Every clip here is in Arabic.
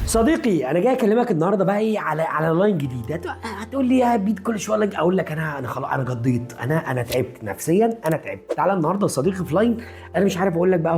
صديقي انا جاي اكلمك النهارده بقى ايه على لاين جديد. هتقول لي يا بيت كل شويه لاين، اقول لك انا خلاص انا قضيت، انا تعبت نفسيا، انا تعبت. تعالى النهارده يا صديقي في لاين. انا مش عارف اقول لك بقى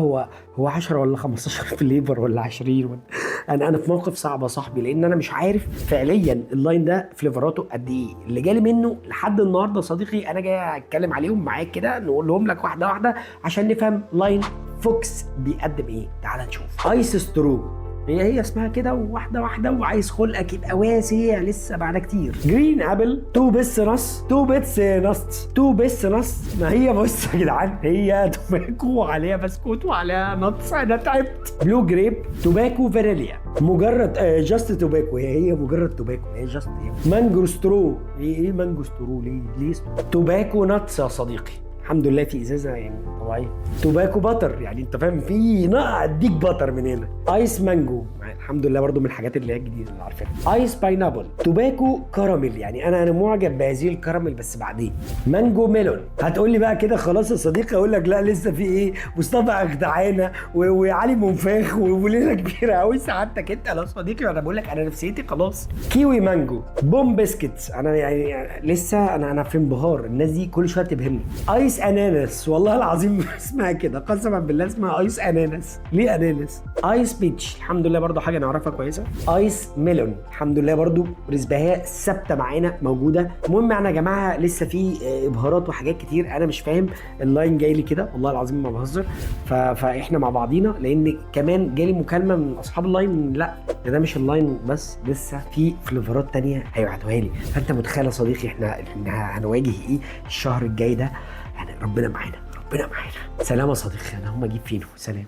هو 10 ولا 15 فليفر ولا 20 ولا انا في موقف صعب يا صاحبي، لان انا مش عارف فعليا اللاين ده فليفراته قد ايه اللي جالي منه لحد النهارده. صديقي انا جاي اتكلم عليهم معاك كده، نقولهم لك واحده واحده عشان نفهم لاين فوكس بيقدم ايه. تعال نشوف. ايس سترو، هي اسمها كده، واحده واحده، وعايز خلقك يبقى واسع لسه بعد كتير. جرين ابل، تو بيس نص، تو بيس نص. ما هي بص يا جدعان، هي توباكو وعليها بسكوت وعليها نص، انا تعبت. بلو جريب، توباكو فانيليا، مجرد جاست توباكو، هي مجرد توباكو، هي جاست مانجو سترو. ايه مانجو سترو؟ ليه توباكو نتس يا صديقي؟ الحمد لله في ازازه يعني طبيعيه. توباكو باتر، يعني انت فاهم، في اديك باتر من هنا. ايس مانجو، الحمد لله برضو من الحاجات اللي هي الجديده اللي عارفينها. ايس باينابل، توباكو كراميل، يعني انا معجب بهذه الكراميل بس بعدين. مانجو ميلون. هتقول لي بقى كده خلاص يا صديقي، اقول لك لا لسه في ايه، مصطفى اخدعانه وعلي منفاخ وليله كبيره قوي سعادتك انت يا صديقي. انا بقول لك انا نفسيتي خلاص. كيوي مانجو، بوم بسكتس، انا يعني لسه انا في انبهار، الناس دي كل شويه تبهرني. ايس اناناس، والله العظيم اسمها كده قسما بالله، اسمها ايس اناناس. ليه اناناس؟ ايس بيتش، الحمد لله برضو حاجه نعرفها كويسه. ايس ميلون، الحمد لله برضو رزباهيه ثابته معانا موجوده. المهم يعني يا جماعه لسه في ابهارات وحاجات كتير انا مش فاهم. اللاين جاي لي كده والله العظيم ما بهزر. فاحنا مع بعضينا، لان كمان جالي مكالمه من اصحاب اللاين، لا ده مش اللاين بس، لسه في فليفرات تانية هيبعتوها لي. فانت متخيل يا صديقي احنا هنواجه ايه الشهر الجاي ده؟ يعني ربنا معانا. سلام يا صديقي، انا هقوم اجيب فينو. سلام.